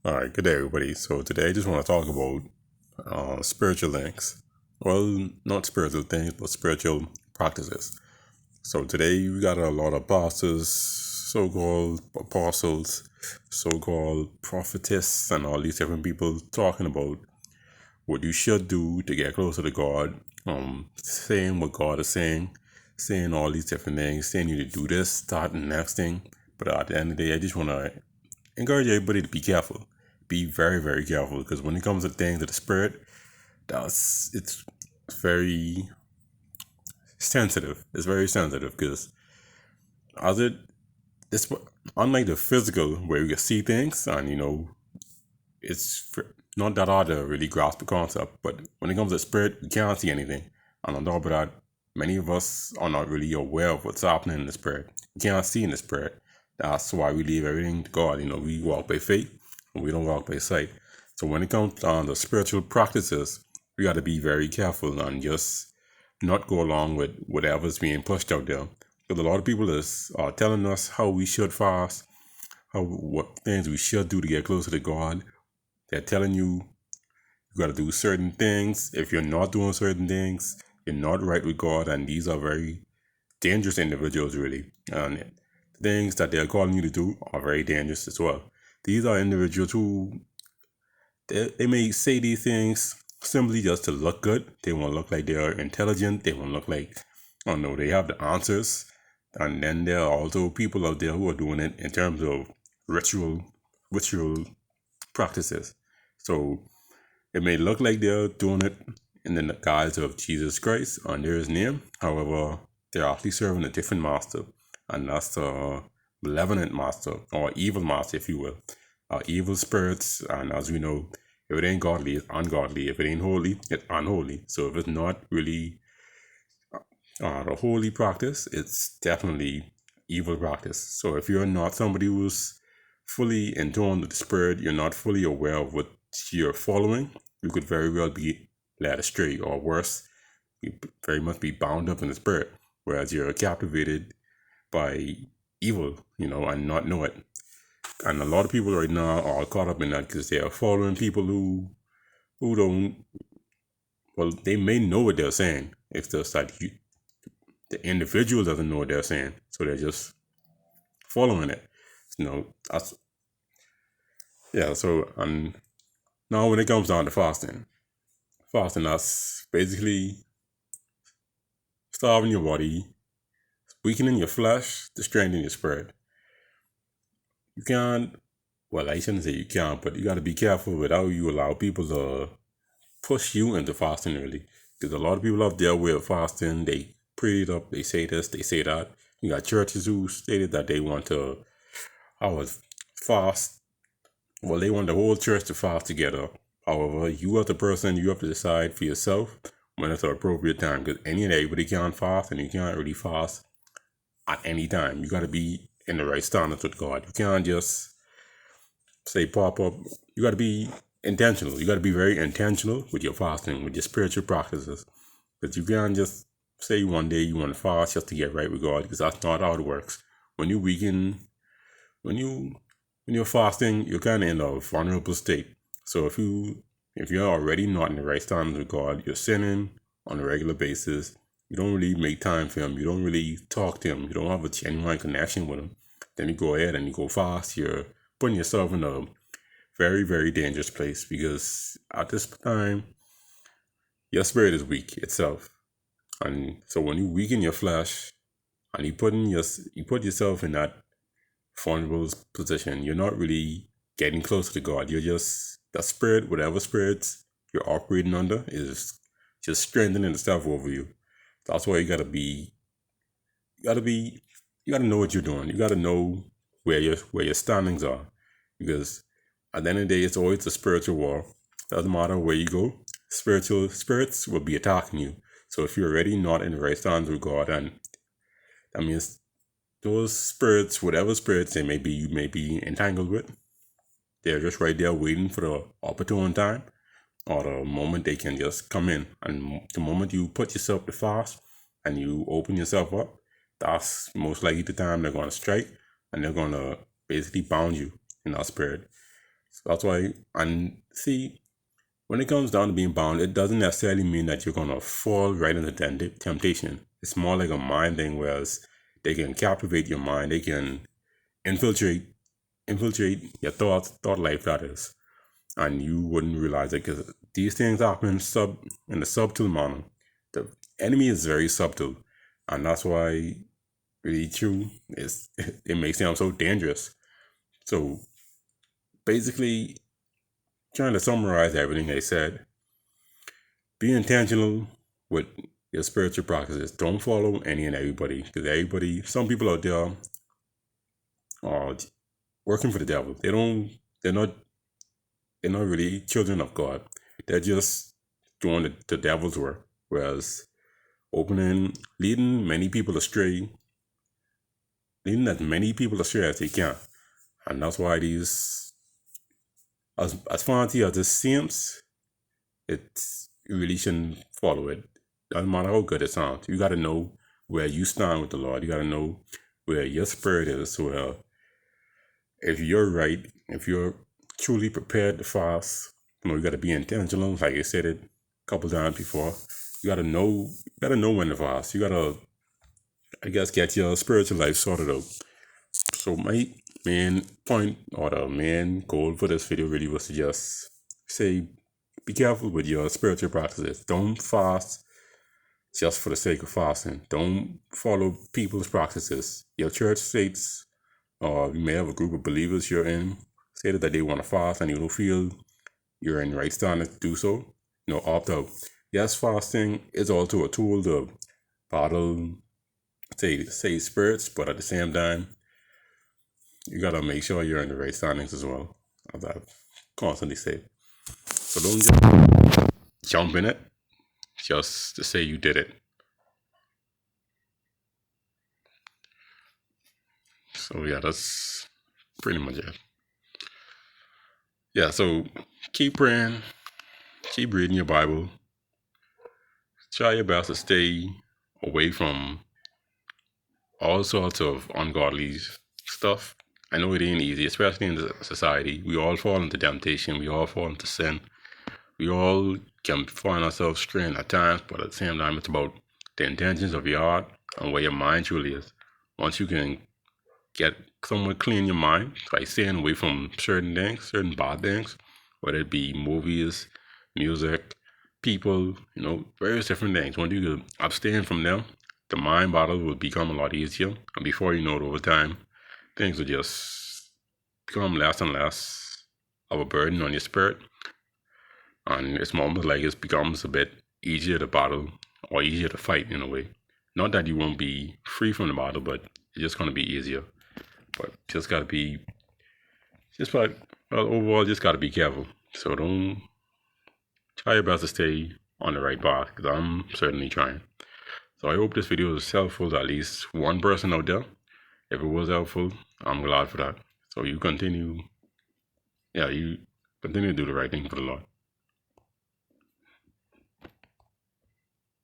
All right, good day, everybody. So today I just want to talk about spiritual things. Well, not spiritual things, but spiritual practices. So today we got a lot of pastors, so-called apostles, so-called prophetess, and all these different people talking about what you should do to get closer to God. Saying what God is saying all these different things, saying you to do this, start the next thing. But at the end of the day, I just want to encourage everybody to be careful. Be very, very careful because when it comes to things of the spirit, it's very sensitive. It's very sensitive because as it's unlike the physical where you can see things and it's not that hard to really grasp the concept. But when it comes to spirit, you can't see anything. And on top of that, many of us are not really aware of what's happening in the spirit. You can't see in the spirit. That's why we leave everything to God. We walk by faith and we don't walk by sight. So when it comes down to spiritual practices, we got to be very careful and just not go along with whatever's being pushed out there. Because a lot of people are telling us how we should fast, what things we should do to get closer to God. They're telling you got to do certain things. If you're not doing certain things, you're not right with God, and these are very dangerous individuals, really. And the things that they're calling you to do are very dangerous as well. These are individuals who they may say these things simply just to look good. They want to look like they are intelligent. They want to look like, I don't know, they have the answers. And then there are also people out there who are doing it in terms of ritual practices. So it may look like they're doing it in the guise of Jesus Christ under his name. However, they're actually serving a different master, and that's the malevolent master, or evil master, if you will. Evil spirits, and as we know, if it ain't godly, it's ungodly. If it ain't holy, it's unholy. So if it's not really a holy practice, it's definitely evil practice. So if you're not somebody who's fully in tune with the spirit, you're not fully aware of what you're following, you could very well be led astray, or worse, you very much be bound up in the spirit, whereas you're captivated by evil, and not know it. And a lot of people right now are caught up in that because they are following people who don't. Well, they may know what they're saying. It's just that the individual doesn't know what they're saying, so they're just following it. That's yeah. So and now when it comes down to fasting that's basically starving your body, weakening your flesh to strengthen your spirit. You can't. Well, I shouldn't say you can't, but you got to be careful with how you allow people to push you into fasting, really. Because a lot of people have their way of fasting. They pre it up, they say this, they say that. You got churches who stated that they want to have a fast. Well, they want the whole church to fast together. However, you as the person, you have to decide for yourself when it's the appropriate time. Because anybody can't fast, and you can't really fast at any time. You got to be in the right standards with God. You can't just say pop up. You got to be intentional. You got to be very intentional with your fasting, with your spiritual practices. But you can't just say one day you want to fast just to get right with God, because that's not how it works. When you weaken, when you when you're fasting, you're kind of in a vulnerable state. So if you're already not in the right standards with God, you're sinning on a regular basis. You don't really make time for him. You don't really talk to him. You don't have a genuine connection with him. Then you go ahead and you go fast. You're putting yourself in a very, very dangerous place, because at this time, your spirit is weak itself. And so when you weaken your flesh and you put yourself in that vulnerable position, you're not really getting closer to God. You're just, that spirit, whatever spirits you're operating under, is just strengthening itself over you. That's why you gotta be, you gotta know what you're doing. You gotta know where your standings are, because at the end of the day, it's always a spiritual war. Doesn't matter where you go, spiritual spirits will be attacking you. So if you're already not in the right stands with God, and that means those spirits, whatever spirits they may be, you may be entangled with, they're just right there waiting for the opportune time or the moment they can just come in. And the moment you put yourself to fast and you open yourself up, that's most likely the time they're going to strike, and they're going to basically bound you in that spirit. So that's why, and see, when it comes down to being bound, it doesn't necessarily mean that you're gonna fall right into temptation. It's more like a mind thing, whereas they can captivate your mind, they can infiltrate your thought life, that is, and you wouldn't realize it because these things happen in a subtle manner. The enemy is very subtle, and that's why really true is it makes them so dangerous. So basically, trying to summarize everything they said, be intentional with your spiritual practices. Don't follow any and everybody, because some people out there are working for the devil. They're not, they're not really children of God. They're just doing the devil's work. Whereas leading as many people astray as they can. And that's why as fancy as it seems, you really shouldn't follow it. Doesn't matter how good it sounds. You got to know where you stand with the Lord. You got to know where your spirit is. Where if you're right, if you're truly prepared to fast, you got to be intentional. Like I said it a couple times before. You got to know. When to fast. You got to, I guess, get your spiritual life sorted out. So my main point, or the main goal for this video really was to just say, be careful with your spiritual practices. Don't fast just for the sake of fasting. Don't follow people's practices. Your church states, or you may have a group of believers you're in, say that they want to fast and you don't feel you're in the right standing to do so, opt out. Yes, fasting is also a tool to battle, say spirits, but at the same time, you gotta make sure you're in the right standings as well, as I constantly say. So don't just jump in it just to say you did it. So yeah, that's pretty much it. Yeah, so keep praying, keep reading your Bible. Try your best to stay away from all sorts of ungodly stuff. I know it ain't easy, especially in the society. We all fall into temptation. We all fall into sin. We all can find ourselves straying at times, but at the same time, it's about the intentions of your heart and where your mind truly is. Once you can get somewhat clean your mind by staying away from certain things, certain bad things, whether it be movies, music, people, various different things. Once you can abstain from them, the mind battle will become a lot easier. And before you know it, over time, things will just become less and less of a burden on your spirit. And it's almost like it becomes a bit easier to battle or easier to fight in a way. Not that you won't be free from the battle, but it's just going to be easier. But just got to be, overall, just got to be careful. So don't try your best to stay on the right path, because I'm certainly trying. So I hope this video was helpful to at least one person out there. If it was helpful, I'm glad for that. So you continue to do the right thing for the Lord.